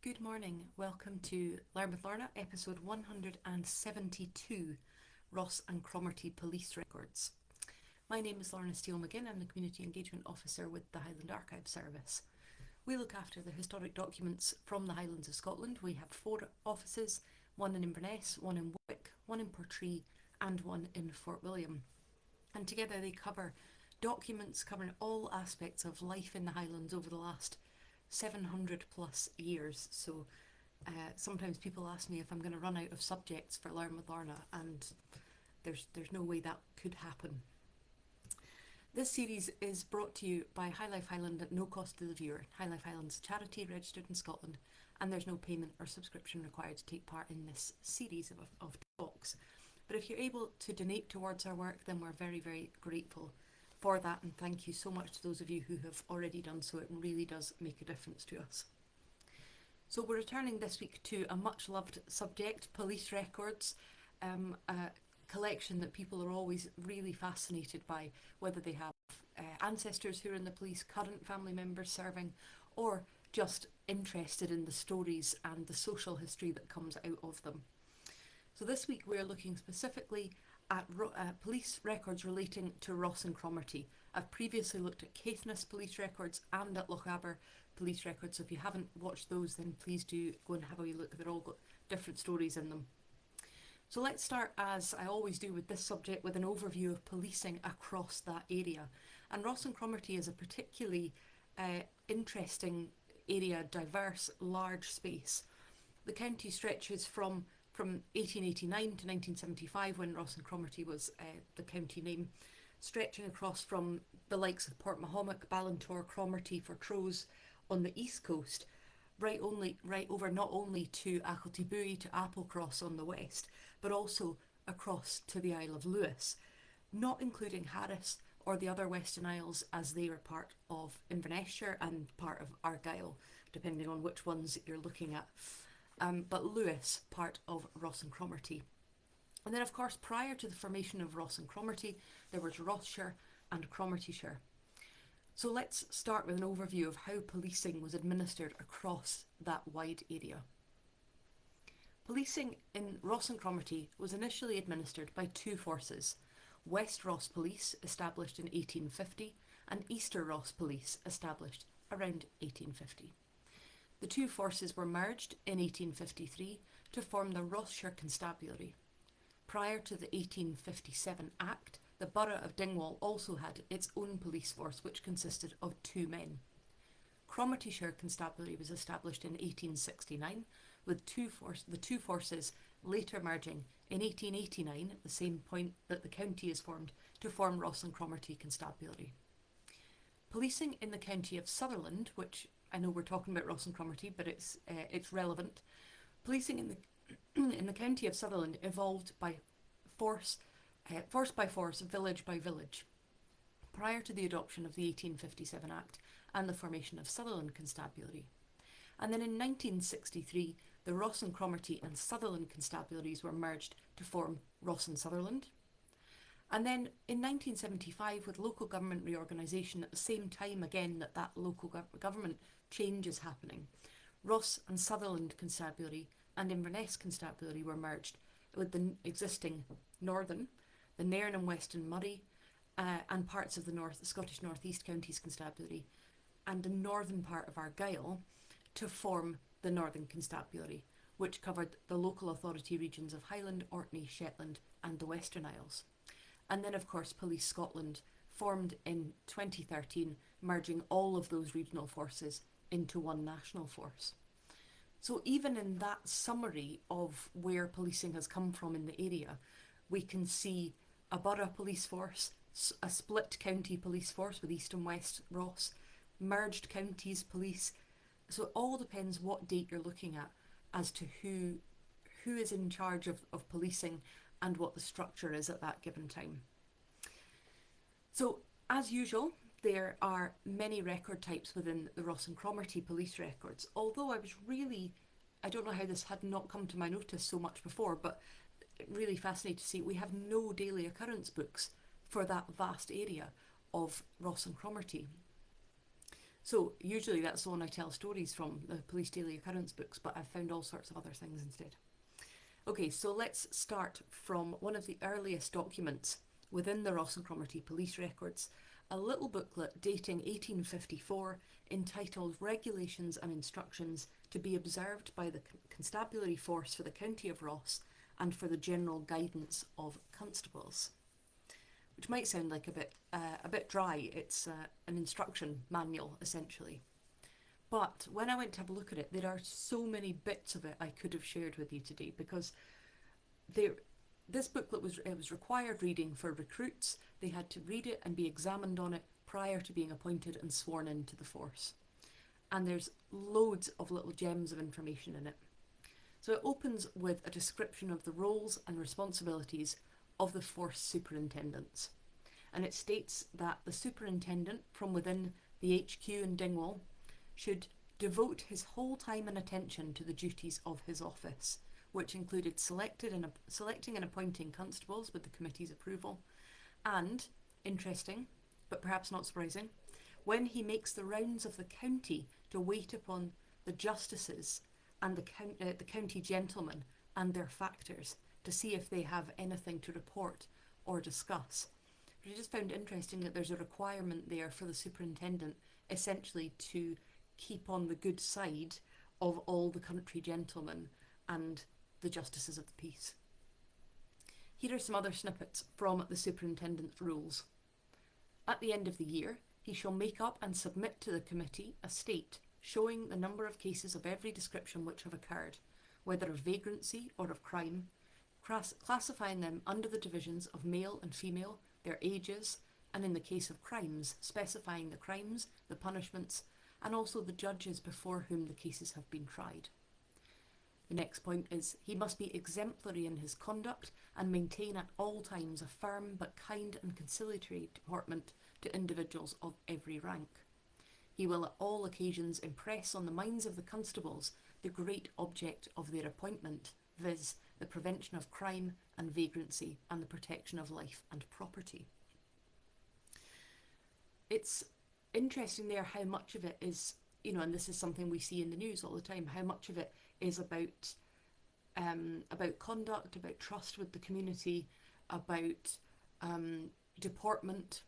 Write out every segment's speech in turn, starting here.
Good morning, welcome to Learn with Lorna, episode 172, Ross and Cromarty Police Records. My name is Lorna Steele-McGinn, I'm the Community Engagement Officer with the Highland Archive Service. We look after the historic documents from the Highlands of Scotland. We have 4 offices, one in Inverness, one in Warwick, one in Portree and one in Fort William. And together they cover documents covering all aspects of life in the Highlands over the last 700 plus years. So sometimes people ask me if I'm going to run out of subjects for Learn with Lorna, and there's no way that could happen. This series is brought to you by High Life Highland at no cost to the viewer. High Life Highland's a charity registered in Scotland, and there's no payment or subscription required to take part in this series of talks. But if you're able to donate towards our work, then we're very, very grateful for that, and thank you so much to those of you who have already done so. It really does make a difference to us. So we're returning this week to a much loved subject, police records, a collection that people are always really fascinated by, whether they have ancestors who are in the police, current family members serving, or just interested in the stories and the social history that comes out of them. So this week we're looking specifically at police records relating to Ross and Cromarty. I've previously looked at Caithness police records and at Lochaber police records, so if you haven't watched those, then please do go and have a wee look. They're all got different stories in them. So let's start, as I always do with this subject, with an overview of policing across that area. And Ross and Cromarty is a particularly interesting area, diverse, large space. The county stretches from 1889 to 1975, when Ross and Cromarty was the county name, stretching across from the likes of Portmahomack, Ballintor, Cromarty, Fortrose on the east coast, right over not only to Achilty to Applecross on the west, but also across to the Isle of Lewis, not including Harris or the other Western Isles, as they were part of Inverness and part of Argyll, depending on which ones you're looking at. But Lewis, part of Ross and Cromarty. And then, of course, prior to the formation of Ross and Cromarty, there was Rossshire and Cromartyshire. So let's start with an overview of how policing was administered across that wide area. Policing in Ross and Cromarty was initially administered by 2 forces: West Ross Police, established in 1850, and Easter Ross Police, established around 1850. The 2 forces were merged in 1853 to form the Rossshire Constabulary. Prior to the 1857 Act, the borough of Dingwall also had its own police force, which consisted of 2 men. Cromartyshire Constabulary was established in 1869, with the two forces later merging in 1889, at the same point that the county is formed, to form Ross and Cromarty Constabulary. Policing in the county of Sutherland, which I know we're talking about Ross and Cromarty, but it's relevant. Policing in the county of Sutherland evolved by force by force, village by village, prior to the adoption of the 1857 Act and the formation of Sutherland Constabulary. And then in 1963, the Ross and Cromarty and Sutherland Constabularies were merged to form Ross and Sutherland. And then in 1975, with local government reorganisation, at the same time again that local government change is happening, Ross and Sutherland Constabulary and Inverness Constabulary were merged with the existing Northern, the Nairn and Western Moray, and parts of the Scottish North East Counties Constabulary, and the northern part of Argyll, to form the Northern Constabulary, which covered the local authority regions of Highland, Orkney, Shetland and the Western Isles. And then, of course, Police Scotland formed in 2013, merging all of those regional forces into one national force. So even in that summary of where policing has come from in the area, we can see a borough police force, a split county police force with East and West Ross, merged counties police. So it all depends what date you're looking at as to who is in charge of policing and what the structure is at that given time. So, as usual, there are many record types within the Ross and Cromarty police records, although I don't know how this had not come to my notice so much before, but really fascinating to see we have no daily occurrence books for that vast area of Ross and Cromarty. So usually that's the one I tell stories from, the police daily occurrence books, but I've found all sorts of other things instead. Okay, so let's start from one of the earliest documents within the Ross and Cromarty police records, a little booklet dating 1854 entitled Regulations and Instructions to be observed by the constabulary force for the county of Ross and for the general guidance of constables. Which might sound like a bit dry. It's an instruction manual, essentially. But when I went to have a look at it, there are so many bits of it I could have shared with you today, because this booklet was required reading for recruits. They had to read it and be examined on it prior to being appointed and sworn into the force. And there's loads of little gems of information in it. So it opens with a description of the roles and responsibilities of the force superintendents. And it states that the superintendent from within the HQ in Dingwall should devote his whole time and attention to the duties of his office, which included selecting and appointing constables with the committee's approval, and, interesting, but perhaps not surprising, when he makes the rounds of the county to wait upon the justices and the county gentlemen and their factors to see if they have anything to report or discuss. But I just found interesting that there's a requirement there for the superintendent essentially to keep on the good side of all the country gentlemen and the justices of the peace. Here are some other snippets from the superintendent's rules. At the end of the year, he shall make up and submit to the committee a state showing the number of cases of every description which have occurred, whether of vagrancy or of crime, classifying them under the divisions of male and female, their ages, and in the case of crimes, specifying the crimes, the punishments, and also the judges before whom the cases have been tried. The next point is he must be exemplary in his conduct and maintain at all times a firm but kind and conciliatory deportment to individuals of every rank. He will at all occasions impress on the minds of the constables the great object of their appointment, viz. The prevention of crime and vagrancy and the protection of life and property. It's interesting there how much of it is, and this is something we see in the news all the time, how much of it is about conduct, about trust with the community, about deportment,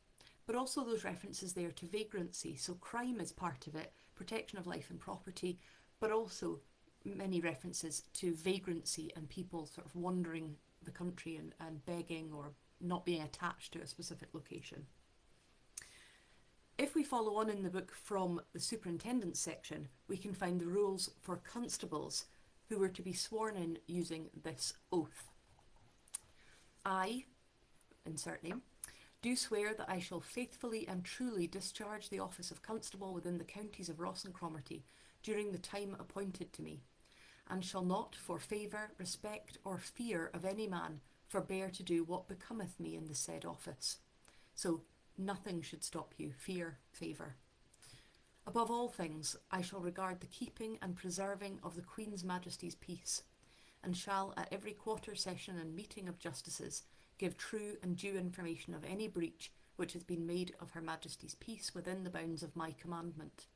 but also those references there to vagrancy. So crime is part of it, protection of life and property, but also many references to vagrancy and people sort of wandering the country and begging or not being attached to a specific location. If we follow on in the book from the superintendent's section, we can find the rules for constables who were to be sworn in using this oath. I, insert name, do swear that I shall faithfully and truly discharge the office of constable within the counties of Ross and Cromarty during the time appointed to me, and shall not for favour, respect, or fear of any man forbear to do what becometh me in the said office. So nothing should stop you, fear, favour. Above all things, I shall regard the keeping and preserving of the Queen's Majesty's peace, and shall at every quarter session and meeting of justices give true and due information of any breach which has been made of Her Majesty's peace within the bounds of my commandment,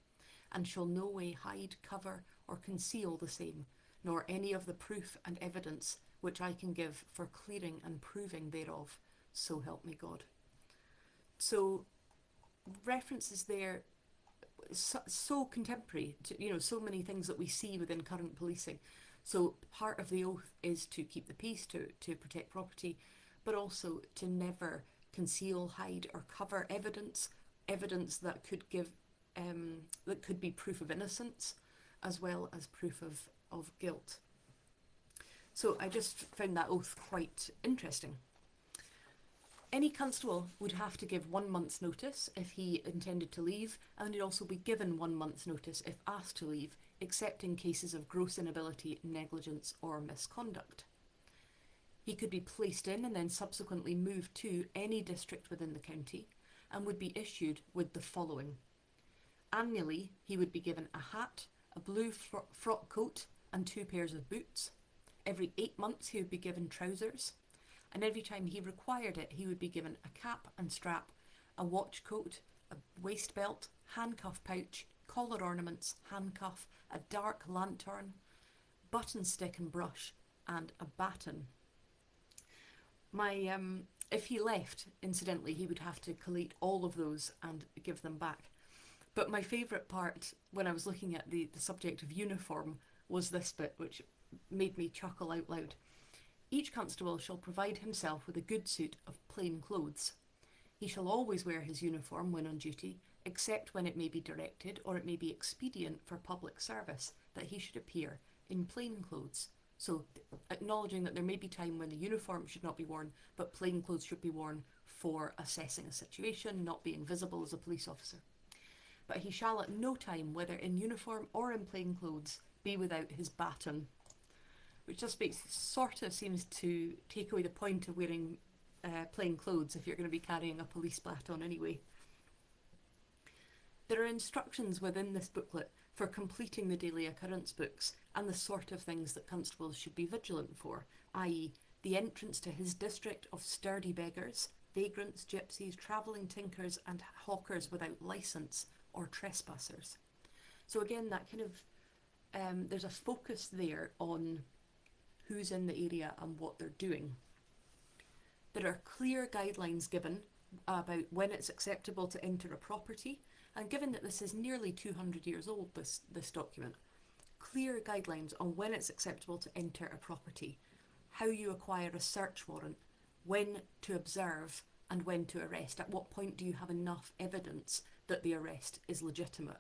and shall no way hide, cover, or conceal the same, nor any of the proof and evidence which I can give for clearing and proving thereof, so help me God. So references there, so contemporary to, so many things that we see within current policing. So part of the oath is to keep the peace, to protect property, but also to never conceal, hide, or cover evidence that could give that could be proof of innocence as well as proof of guilt. So I just found that oath quite interesting. Any constable would have to give 1 month's notice if he intended to leave, and he'd also be given 1 month's notice if asked to leave, except in cases of gross inability, negligence, or misconduct. He could be placed in and then subsequently moved to any district within the county, and would be issued with the following. Annually, he would be given a hat, a blue frock coat, and 2 pairs of boots. Every 8 months, he would be given trousers. And every time he required it, he would be given a cap and strap, a watch coat, a waist belt, handcuff pouch, collar ornaments, handcuff, a dark lantern, button stick and brush, and a baton. If he left, incidentally, he would have to collate all of those and give them back. But my favourite part when I was looking at the subject of uniform was this bit, which made me chuckle out loud. Each constable shall provide himself with a good suit of plain clothes. He shall always wear his uniform when on duty, except when it may be directed or it may be expedient for public service that he should appear in plain clothes. So acknowledging that there may be time when the uniform should not be worn, but plain clothes should be worn for assessing a situation, not being visible as a police officer. But he shall at no time, whether in uniform or in plain clothes, be without his baton. Which just seems to take away the point of wearing plain clothes if you're going to be carrying a police baton anyway. There are instructions within this booklet for completing the daily occurrence books and the sort of things that constables should be vigilant for, i.e. the entrance to his district of sturdy beggars, vagrants, gypsies, travelling tinkers and hawkers without licence or trespassers. So again, that kind of, there's a focus there on who's in the area and what they're doing. There are clear guidelines given about when it's acceptable to enter a property, and given that this is nearly 200 years old, this document, clear guidelines on when it's acceptable to enter a property, how you acquire a search warrant, when to observe and when to arrest. At what point do you have enough evidence that the arrest is legitimate?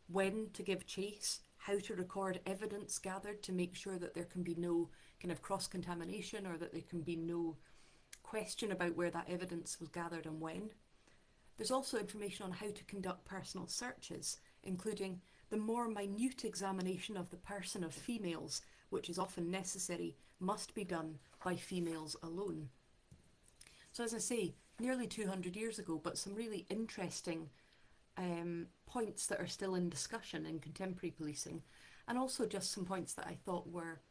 When to give chase, how to record evidence gathered to make sure that there can be no kind of cross-contamination or that there can be no question about where that evidence was gathered and when. There's also information on how to conduct personal searches, including the more minute examination of the person of females, which is often necessary, must be done by females alone. So as I say, nearly 200 years ago, but some really interesting points that are still in discussion in contemporary policing, and also just some points that I thought were,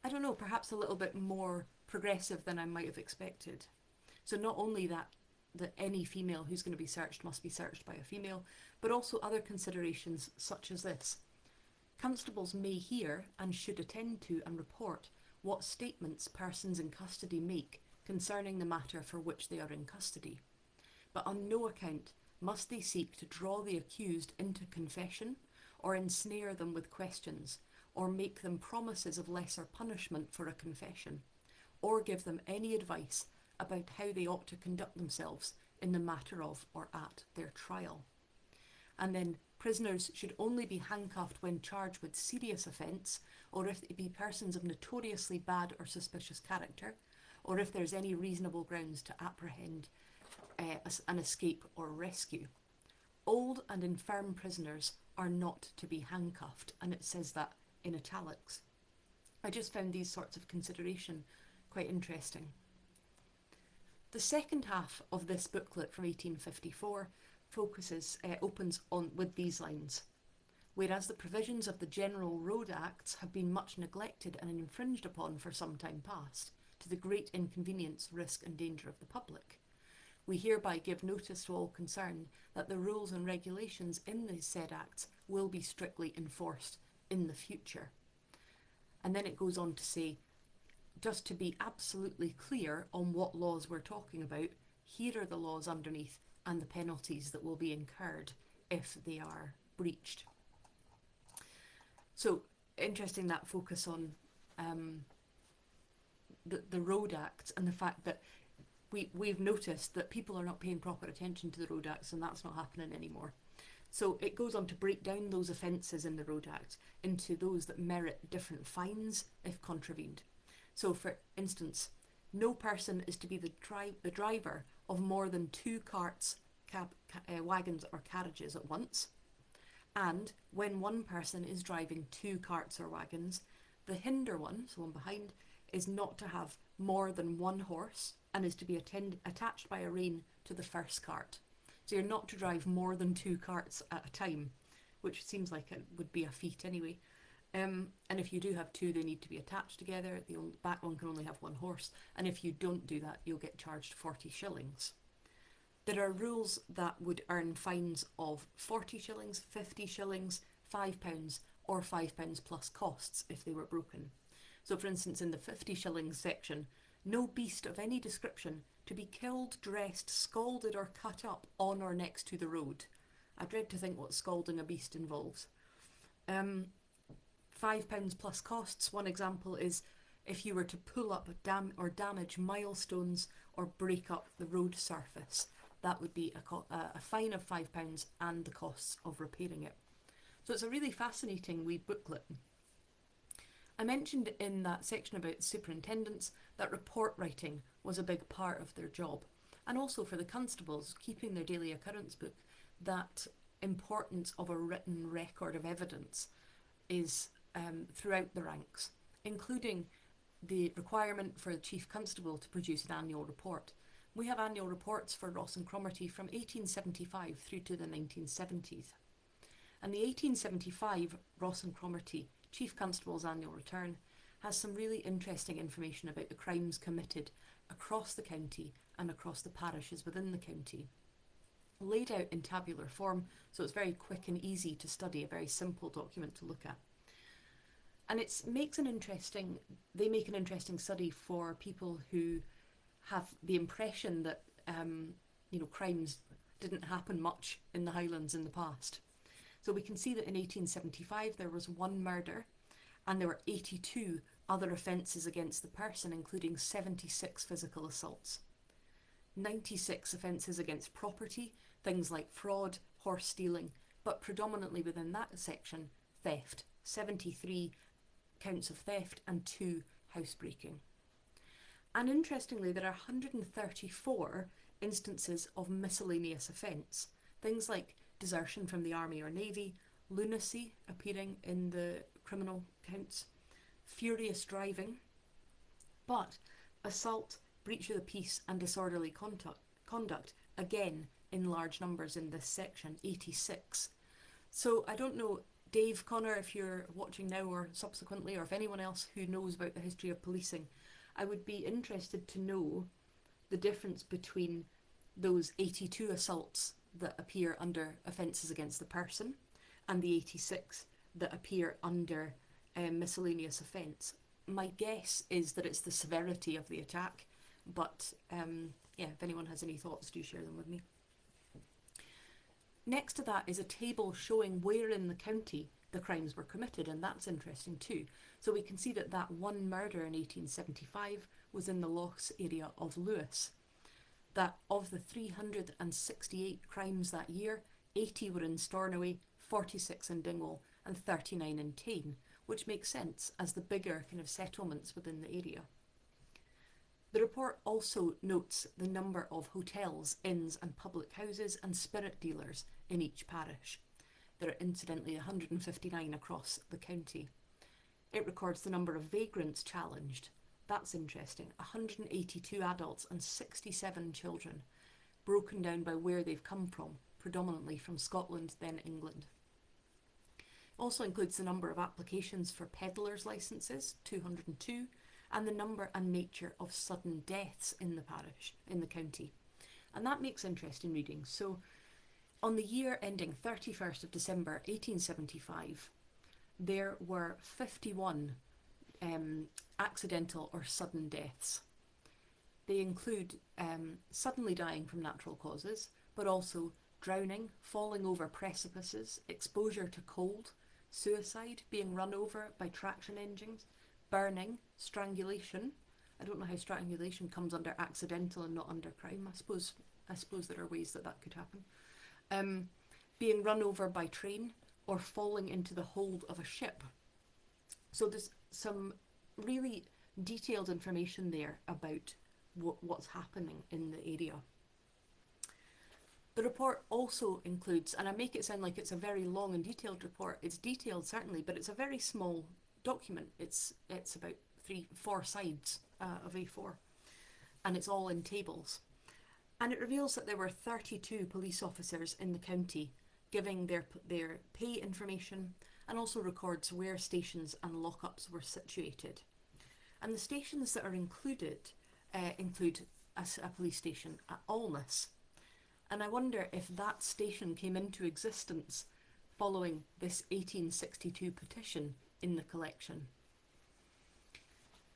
I don't know, perhaps a little bit more progressive than I might have expected. So not only that any female who's going to be searched must be searched by a female, but also other considerations such as this. Constables may hear and should attend to and report what statements persons in custody make concerning the matter for which they are in custody, but on no account must they seek to draw the accused into confession, or ensnare them with questions, or make them promises of lesser punishment for a confession, or give them any advice about how they ought to conduct themselves in the matter of or at their trial. And then prisoners should only be handcuffed when charged with serious offence, or if they be persons of notoriously bad or suspicious character, or if there's any reasonable grounds to apprehend an escape or rescue. Old and infirm prisoners are not to be handcuffed, and it says that in italics. I just found these sorts of consideration quite interesting. The second half of this booklet from 1854 opens on with these lines. Whereas the provisions of the General Road Acts have been much neglected and infringed upon for some time past, to the great inconvenience, risk and danger of the public, we hereby give notice to all concerned that the rules and regulations in the said acts will be strictly enforced in the future. And then it goes on to say, just to be absolutely clear on what laws we're talking about, here are the laws underneath and the penalties that will be incurred if they are breached. So interesting, that focus on the Road Acts and the fact that we've noticed that people are not paying proper attention to the Road Acts, and that's not happening anymore. So it goes on to break down those offences in the Road Act into those that merit different fines if contravened. So for instance, no person is to be the driver of more than 2 carts, wagons or carriages at once. And when one person is driving 2 carts or wagons, the hinder one, so one behind, is not to have more than 1 horse and is to be attached by a rein to the first cart. So you're not to drive more than 2 carts at a time, which seems like it would be a feat anyway. And if you do have 2, they need to be attached together. The back one can only have 1 horse. And if you don't do that, you'll get charged 40 shillings. There are rules that would earn fines of 40 shillings, 50 shillings, £5, or £5 plus costs if they were broken. So for instance, in the 50 shillings section, no beast of any description to be killed, dressed, scalded or cut up on or next to the road. I dread to think what scalding a beast involves. £5 plus costs. One example is if you were to pull up or damage milestones or break up the road surface. That would be a fine of £5 and the costs of repairing it. So it's a really fascinating wee booklet. I mentioned in that section about superintendents that report writing was a big part of their job, and also for the constables keeping their daily occurrence book, that importance of a written record of evidence is throughout the ranks, including the requirement for the chief constable to produce an annual report. We have annual reports for Ross and Cromarty from 1875 through to the 1970s. And the 1875 Ross and Cromarty Chief Constable's Annual Return has some really interesting information about the crimes committed across the county and across the parishes within the county, laid out in tabular form, so it's very quick and easy to study, a very simple document to look at. And they make an interesting study for people who have the impression that crimes didn't happen much in the Highlands in the past. So we can see that in 1875 there was 1 murder and there were 82 other offences against the person, including 76 physical assaults, 96 offences against property, things like fraud, horse stealing, but predominantly within that section, theft, 73 counts of theft and 2 housebreaking. And interestingly, there are 134 instances of miscellaneous offence, things like desertion from the army or navy, lunacy appearing in the criminal counts, furious driving, but assault, breach of the peace and disorderly conduct, again in large numbers in this section, 86. So I don't know, Dave, Connor, if you're watching now or subsequently, or if anyone else who knows about the history of policing, I would be interested to know the difference between those 82 assaults that appear under offences against the person and the 86 that appear under miscellaneous offence. My guess is that it's the severity of the attack, but if anyone has any thoughts, do share them with me. Next to that is a table showing where in the county the crimes were committed, and that's interesting too. So we can see that 1 murder in 1875 was in the Lochs area of Lewis. That of the 368 crimes that year, 80 were in Stornoway, 46 in Dingwall and 39 in Tain, which makes sense as the bigger kind of settlements within the area. The report also notes the number of hotels, inns and public houses and spirit dealers in each parish. There are incidentally 159 across the county. It records the number of vagrants challenged. That's interesting. 182 adults and 67 children, broken down by where they've come from, predominantly from Scotland, then England. Also includes the number of applications for peddlers' licences, 202, and the number and nature of sudden deaths in the parish, in the county. And that makes interesting reading. So on the year ending 31st of December 1875, there were 51 accidental or sudden deaths. They include suddenly dying from natural causes, but also drowning, falling over precipices, exposure to cold, suicide, being run over by traction engines, burning, strangulation. I don't know how strangulation comes under accidental and not under crime. I suppose there are ways that could happen. Being run over by train or falling into the hold of a ship. So there's some really detailed information there about what's happening in the area. The report also includes, and I make it sound like it's a very long and detailed report. It's detailed certainly, but it's a very small document. It's about 3-4 sides of A4, and it's all in tables. And it reveals that there were 32 police officers in the county giving their pay information, and also records where stations and lockups were situated. And the stations that are include a police station at Alness, And I wonder if that station came into existence following this 1862 petition in the collection.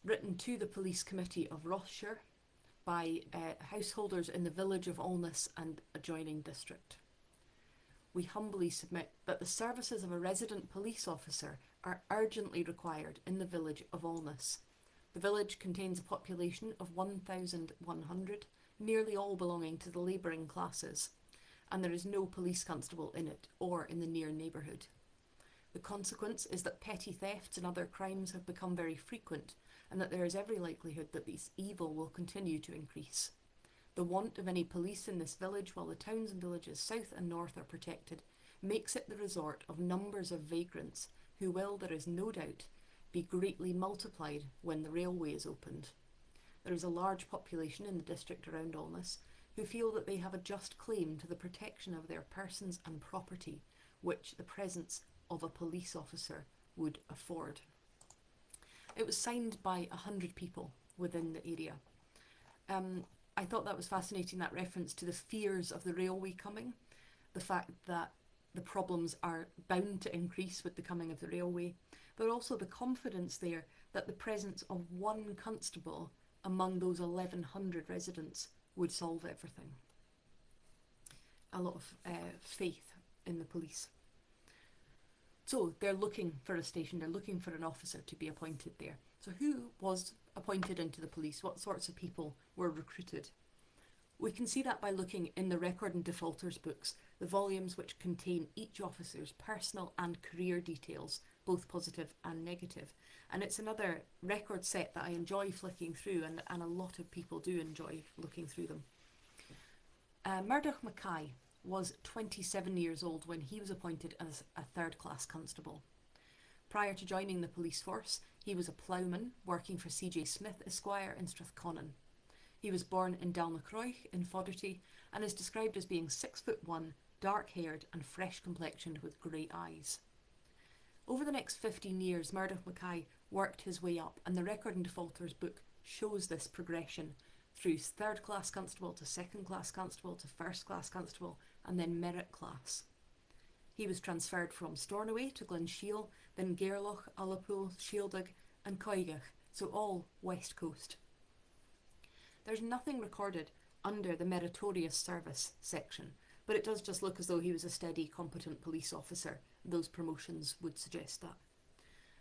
Written to the Police Committee of Rossshire by householders in the village of Alness and adjoining district. We humbly submit that the services of a resident police officer are urgently required in the village of Alness. The village contains a population of 1,100, nearly all belonging to the labouring classes, and there is no police constable in it or in the near neighbourhood. The consequence is that petty thefts and other crimes have become very frequent, and that there is every likelihood that this evil will continue to increase. The want of any police in this village, while the towns and villages south and north are protected, makes it the resort of numbers of vagrants who will, there is no doubt, be greatly multiplied when the railway is opened. There is a large population in the district around Alness who feel that they have a just claim to the protection of their persons and property, which the presence of a police officer would afford. It was signed by 100 people within the area. I thought that was fascinating, that reference to the fears of the railway coming, the fact that the problems are bound to increase with the coming of the railway, but also the confidence there that the presence of one constable among those 1,100 residents would solve everything. A lot of faith in the police. So they're looking for a station, they're looking for an officer to be appointed there. So who was appointed into the police? What sorts of people were recruited? We can see that by looking in the Record and Defaulters books, the volumes which contain each officer's personal and career details, both positive and negative. And it's another record set that I enjoy flicking through, and a lot of people do enjoy looking through them. Murdoch Mackay was 27 years old when he was appointed as a third-class constable. Prior to joining the police force, he was a ploughman working for C.J. Smith Esquire in Strathconnan. He was born in Dalnacroich in Fodderty and is described as being 6'1", dark-haired and fresh-complexioned with grey eyes. Over the next 15 years, Murdoch Mackay worked his way up, and the Record and Defaulters book shows this progression through third-class constable to second-class constable to first-class constable and then merit class. He was transferred from Stornoway to Glenshiel, then Gairloch, Ullapool, Shieldig and Coigach, so all West Coast. There's nothing recorded under the meritorious service section, but it does just look as though he was a steady, competent police officer. Those promotions would suggest that.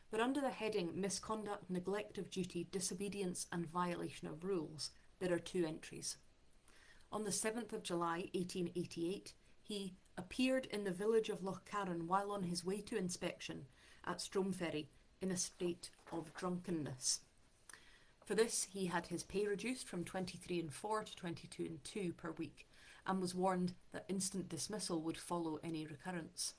But under the heading Misconduct, Neglect of Duty, Disobedience and Violation of Rules, there are 2 entries. On the 7th of July 1888, he appeared in the village of Lochcarron while on his way to inspection at Stromeferry in a state of drunkenness. For this, he had his pay reduced from 23 and 4 to 22 and 2 per week, and was warned that instant dismissal would follow any recurrence.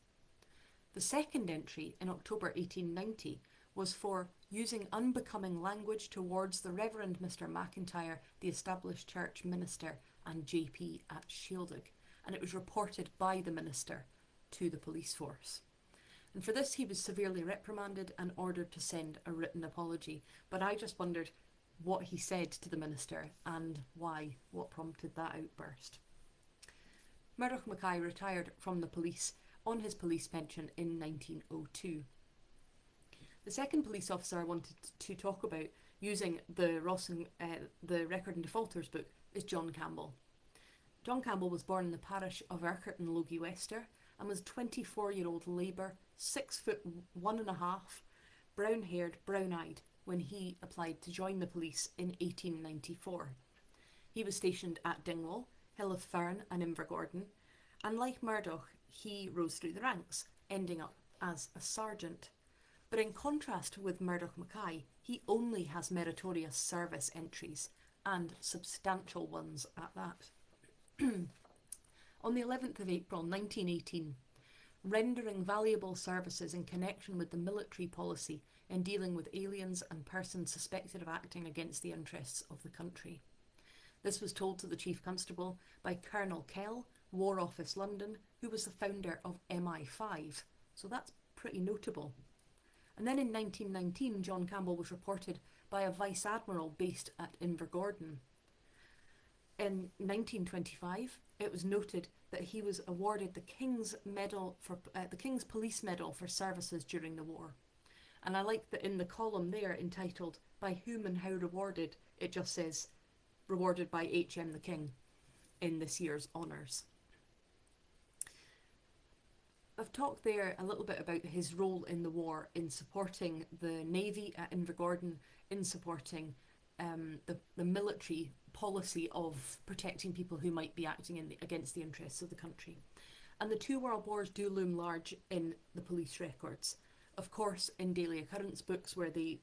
The second entry in October 1890 was for using unbecoming language towards the Reverend Mr. McIntyre, the established church minister and JP at Shieldig, and it was reported by the minister to the police force. And for this he was severely reprimanded and ordered to send a written apology, but I just wondered what he said to the minister and why, what prompted that outburst. Murdoch Mackay retired from the police on his police pension in 1902. The second police officer I wanted to talk about using the Record and Defaulters book is John Campbell. John Campbell was born in the parish of Urquhart in Logie Wester and was 24-year-old labour, 6'1½", brown-haired, brown-eyed, when he applied to join the police in 1894. He was stationed at Dingwall, Hill of Fern and Invergordon, and like Murdoch, he rose through the ranks, ending up as a sergeant. But in contrast with Murdoch Mackay, he only has meritorious service entries, and substantial ones at that. On the 11th of April 1918, rendering valuable services in connection with the military policy in dealing with aliens and persons suspected of acting against the interests of the country. This was told to the Chief Constable by Colonel Kell, War Office London, who was the founder of MI5, so that's pretty notable. And then in 1919, John Campbell was reported by a Vice Admiral based at Invergordon. In 1925, it was noted that he was awarded the King's Police Medal for services during the war. And I like that in the column there entitled "By whom and how rewarded," it just says "rewarded by H.M. the King" in this year's honours. I've talked there a little bit about his role in the war, in supporting the Navy at Invergordon, in supporting the military policy of protecting people who might be acting against the interests of the country. And the two world wars do loom large in the police records. Of course, in daily occurrence books where they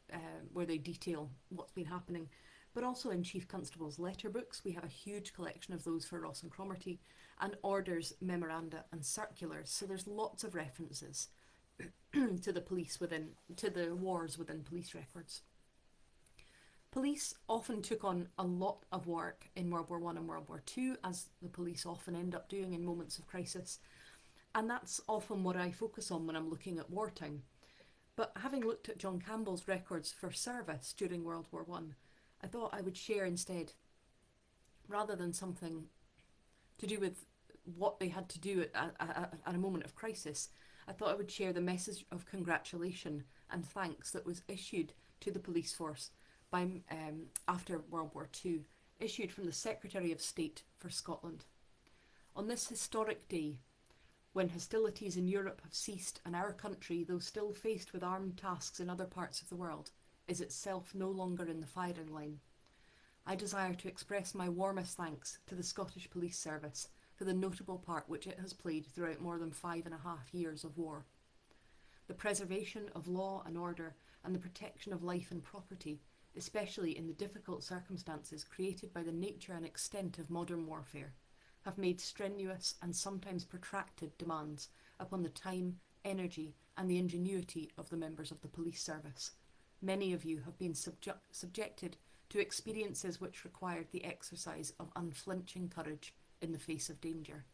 detail what's been happening, but also in Chief Constable's letter books. We have a huge collection of those for Ross and Cromarty, and orders, memoranda and circulars. So there's lots of references to the wars within police records. Police often took on a lot of work in World War I and World War II, as the police often end up doing in moments of crisis. And that's often what I focus on when I'm looking at wartime. But having looked at John Campbell's records for service during World War I thought I would share instead, rather than something to do with what they had to do at a moment of crisis, I thought I would share the message of congratulation and thanks that was issued to the police force after World War II, issued from the Secretary of State for Scotland. On this historic day, when hostilities in Europe have ceased and our country, though still faced with armed tasks in other parts of the world, is itself no longer in the firing line, I desire to express my warmest thanks to the Scottish Police Service for the notable part which it has played throughout more than 5.5 years of war. The preservation of law and order and the protection of life and property, especially in the difficult circumstances created by the nature and extent of modern warfare, have made strenuous and sometimes protracted demands upon the time, energy and the ingenuity of the members of the police service. Many of you have been subjected to experiences which required the exercise of unflinching courage in the face of danger.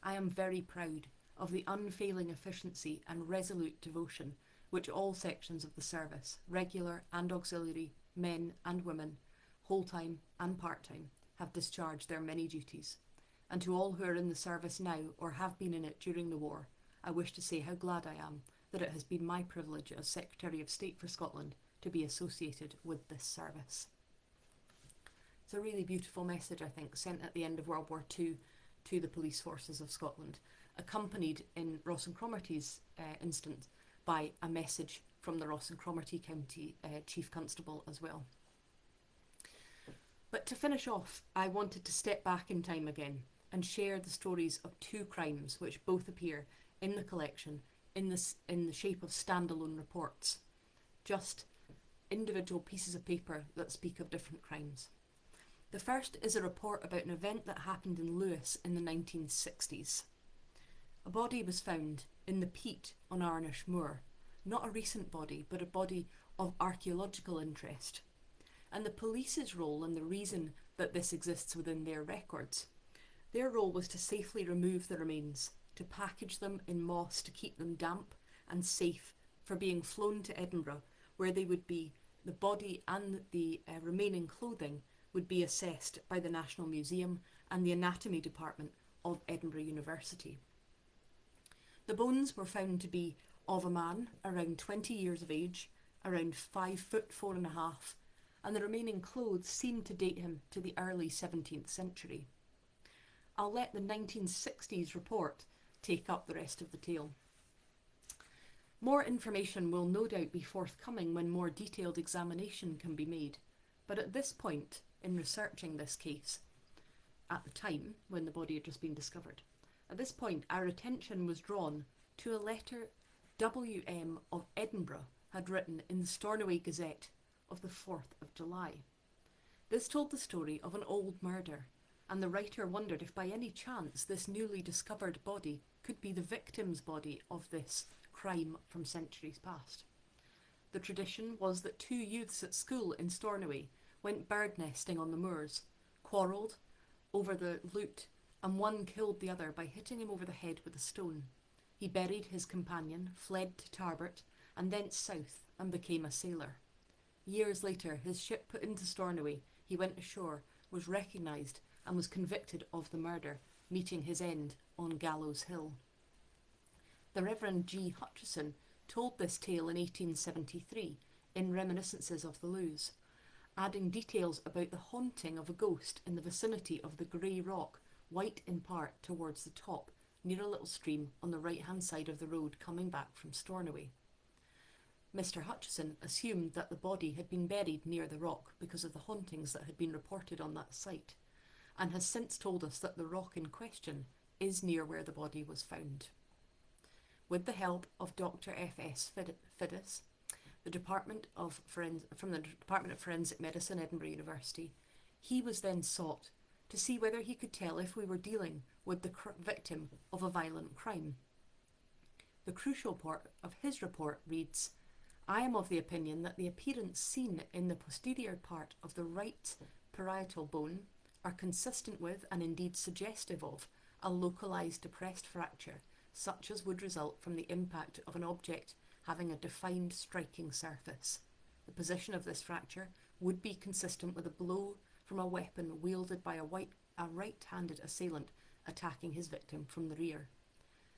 I am very proud of the unfailing efficiency and resolute devotion which all sections of the service, regular and auxiliary, men and women, whole-time and part-time, have discharged their many duties. And to all who are in the service now or have been in it during the war, I wish to say how glad I am that it has been my privilege as Secretary of State for Scotland to be associated with this service. It's a really beautiful message, I think, sent at the end of World War II to the police forces of Scotland, accompanied in Ross and Cromarty's instance by a message from the Ross and Cromarty County Chief Constable as well. But to finish off, I wanted to step back in time again and share the stories of two crimes which both appear in the collection in the shape of standalone reports, just individual pieces of paper that speak of different crimes. The first is a report about an event that happened in Lewis in the 1960s. A body was found in the peat on Arnish Moor, not a recent body, but a body of archaeological interest. And the police's role, and the reason that this exists within their records, their role was to safely remove the remains, to package them in moss to keep them damp and safe for being flown to Edinburgh, where they would be, the body and the remaining clothing would be assessed by the National Museum and the Anatomy Department of Edinburgh University. The bones were found to be of a man around 20 years of age, around 5 foot 4.5, and the remaining clothes seemed to date him to the early 17th century. I'll let the 1960s report take up the rest of the tale. More information will no doubt be forthcoming when more detailed examination can be made, but at this point in researching this case, at the time when the body had just been discovered, at this point our attention was drawn to a letter W.M. of Edinburgh had written in the Stornoway Gazette of the 4th of July. This told the story of an old murder, and the writer wondered if by any chance this newly discovered body could be the victim's body of this crime from centuries past. The tradition was that two youths at school in Stornoway went bird nesting on the moors, quarrelled over the loot, and one killed the other by hitting him over the head with a stone. He buried his companion, fled to Tarbert, and thence south, and became a sailor. Years later, his ship put into Stornoway, he went ashore, was recognised and was convicted of the murder, meeting his end on Gallows Hill. The Reverend G. Hutcheson told this tale in 1873 in Reminiscences of the Lewes, adding details about the haunting of a ghost in the vicinity of the grey rock, white in part, towards the top, near a little stream on the right-hand side of the road coming back from Stornoway. Mr. Hutcheson assumed that the body had been buried near the rock because of the hauntings that had been reported on that site, and has since told us that the rock in question is near where the body was found. With the help of Dr. F.S. Fiddis, from the Department of Forensic Medicine, Edinburgh University, he was then sought to see whether he could tell if we were dealing with the victim of a violent crime. The crucial part of his report reads, "I am of the opinion that the appearance seen in the posterior part of the right parietal bone are consistent with, and indeed suggestive of, a localised depressed fracture, such as would result from the impact of an object having a defined striking surface. The position of this fracture would be consistent with a blow from a weapon wielded by a right-handed assailant attacking his victim from the rear.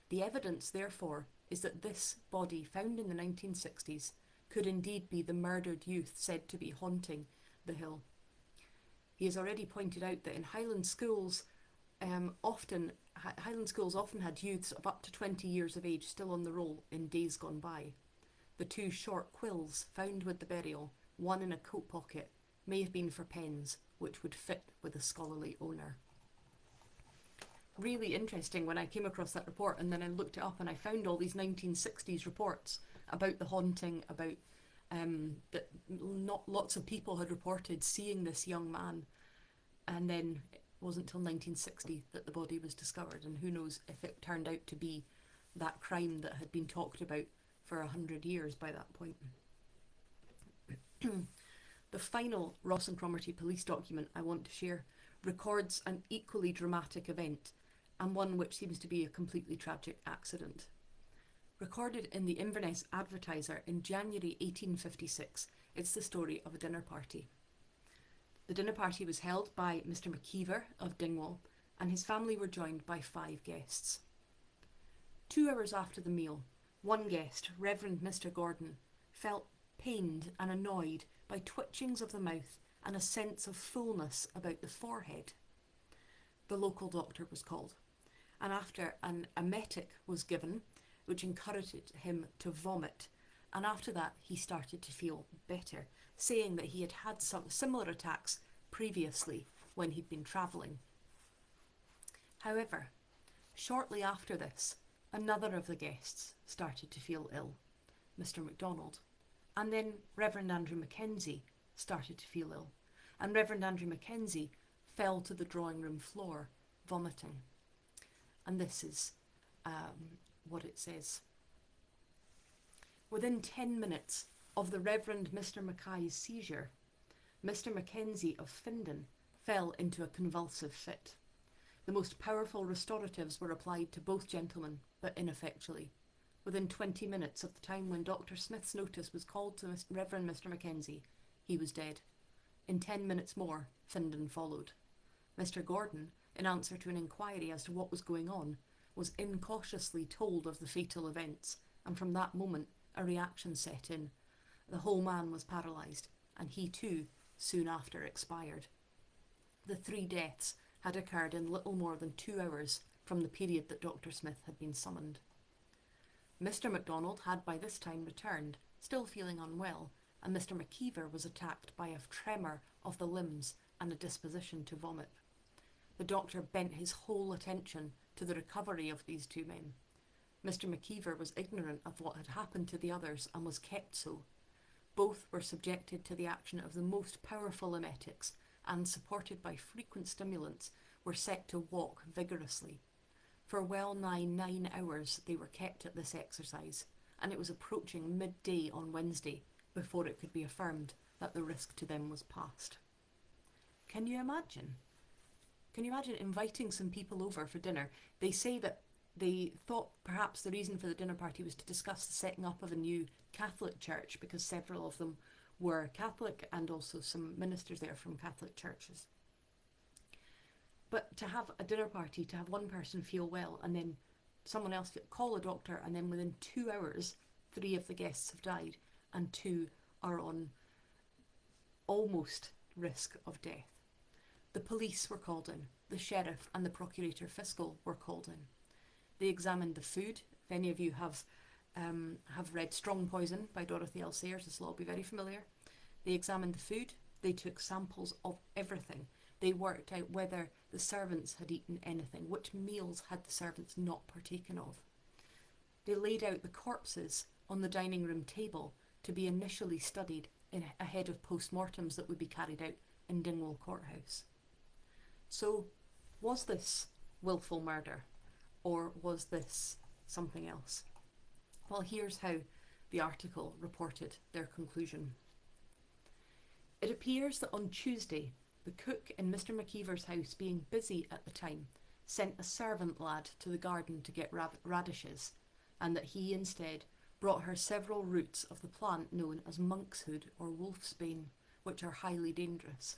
The evidence, therefore, is that this body found in the 1960s could indeed be the murdered youth said to be haunting the hill." He has already pointed out that in Highland schools, often had youths of up to 20 years of age still on the roll in days gone by. The two short quills found with the burial, one in a coat pocket, may have been for pens, which would fit with the scholarly owner. Really interesting when I came across that report, and then I looked it up and I found all these 1960s reports about the haunting, about that not lots of people had reported seeing this young man, and then it wasn't until 1960 that the body was discovered, and who knows if it turned out to be that crime that had been talked about for 100 years by that point. The final Ross and Cromarty police document I want to share records an equally dramatic event, and one which seems to be a completely tragic accident. Recorded in the Inverness Advertiser in January 1856, it's the story of a dinner party. The dinner party was held by Mr. McKeever of Dingwall, and his family were joined by 5 guests. 2 hours after the meal, one guest, Reverend Mr. Gordon, felt pained and annoyed by twitchings of the mouth and a sense of fullness about the forehead. The local doctor was called, and after an emetic was given, which encouraged him to vomit, and after that he started to feel better, saying that he had had some similar attacks previously when he'd been travelling. However, shortly after this, another of the guests started to feel ill, Mr. MacDonald, and then Reverend Andrew Mackenzie started to feel ill, and Reverend Andrew Mackenzie fell to the drawing room floor, vomiting. And this is what it says. Within 10 minutes of the Reverend Mr. Mackay's seizure, Mr. Mackenzie of Findon fell into a convulsive fit. The most powerful restoratives were applied to both gentlemen, but ineffectually. Within 20 minutes of the time when Dr. Smith's notice was called to Reverend Mr. Mackenzie, he was dead. In 10 minutes more, Findon followed. Mr. Gordon, in answer to an inquiry as to what was going on, was incautiously told of the fatal events, and from that moment a reaction set in. The whole man was paralysed, and he too soon after expired. The 3 deaths had occurred in little more than 2 hours from the period that Dr. Smith had been summoned. Mr. MacDonald had by this time returned, still feeling unwell, and Mr. McKeever was attacked by a tremor of the limbs and a disposition to vomit. The doctor bent his whole attention to the recovery of these 2 men. Mr. McKeever was ignorant of what had happened to the others and was kept so. Both were subjected to the action of the most powerful emetics and, supported by frequent stimulants, were set to walk vigorously. For well nigh 9 hours they were kept at this exercise, and it was approaching midday on Wednesday before it could be affirmed that the risk to them was past. Can you imagine? Can you imagine inviting some people over for dinner? They say that they thought perhaps the reason for the dinner party was to discuss the setting up of a new Catholic church, because several of them were Catholic and also some ministers there from Catholic churches. But to have a dinner party, to have one person feel well and then someone else call a doctor, and then within 2 hours 3 of the guests have died and 2 are on almost risk of death. The police were called in, the sheriff and the procurator fiscal were called in. They examined the food. If any of you have read Strong Poison by Dorothy L. Sayers, this will all be very familiar. They examined the food, they took samples of everything. They worked out whether the servants had eaten anything, which meals had the servants not partaken of. They laid out the corpses on the dining room table to be initially studied ahead of post-mortems that would be carried out in Dingwall Courthouse. So, was this willful murder, or was this something else? Well, here's how the article reported their conclusion. It appears that on Tuesday, the cook in Mr. McKeever's house, being busy at the time, sent a servant lad to the garden to get radishes, and that he instead brought her several roots of the plant known as monkshood or wolfsbane, which are highly dangerous.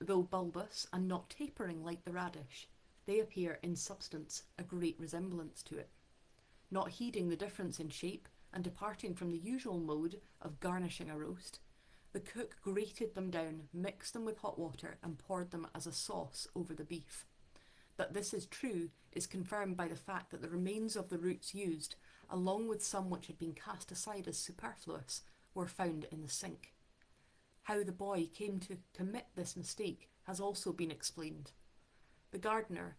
Though bulbous and not tapering like the radish, they appear in substance a great resemblance to it. Not heeding the difference in shape and departing from the usual mode of garnishing a roast, the cook grated them down, mixed them with hot water, and poured them as a sauce over the beef. That this is true is confirmed by the fact that the remains of the roots used, along with some which had been cast aside as superfluous, were found in the sink. How the boy came to commit this mistake has also been explained. The gardener,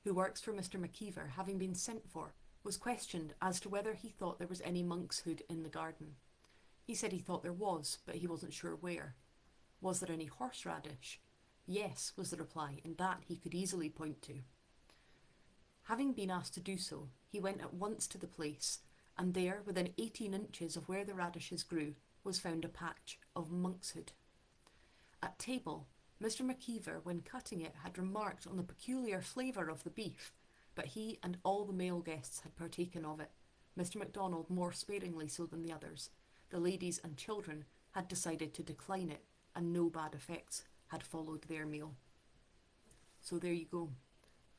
who works for Mr. McKeever, having been sent for, was questioned as to whether he thought there was any monkshood in the garden. He said he thought there was, but he wasn't sure where. Was there any horseradish? Yes, was the reply, and that he could easily point to. Having been asked to do so, he went at once to the place, and there, within 18 inches of where the radishes grew, was found a patch of monkshood. At table, Mr. McKeever, when cutting it, had remarked on the peculiar flavour of the beef, but he and all the male guests had partaken of it, Mr. MacDonald more sparingly so than the others. The ladies and children had decided to decline it, and no bad effects had followed their meal. So there you go.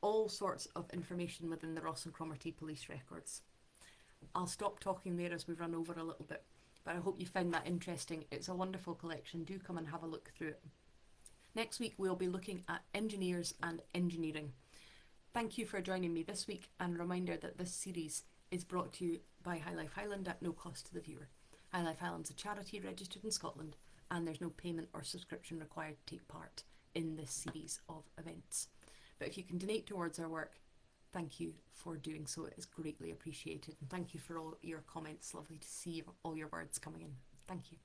All sorts of information within the Ross and Cromarty police records. I'll stop talking there as we run over a little bit, but I hope you found that interesting. It's a wonderful collection. Do come and have a look through it. Next week we'll be looking at engineers and engineering. Thank you for joining me this week, and a reminder that this series is brought to you by High Life Highland at no cost to the viewer. High Life Highland's a charity registered in Scotland, and there's no payment or subscription required to take part in this series of events. But if you can donate towards our work, thank you for doing so. It is greatly appreciated. And thank you for all your comments. Lovely to see all your words coming in. Thank you.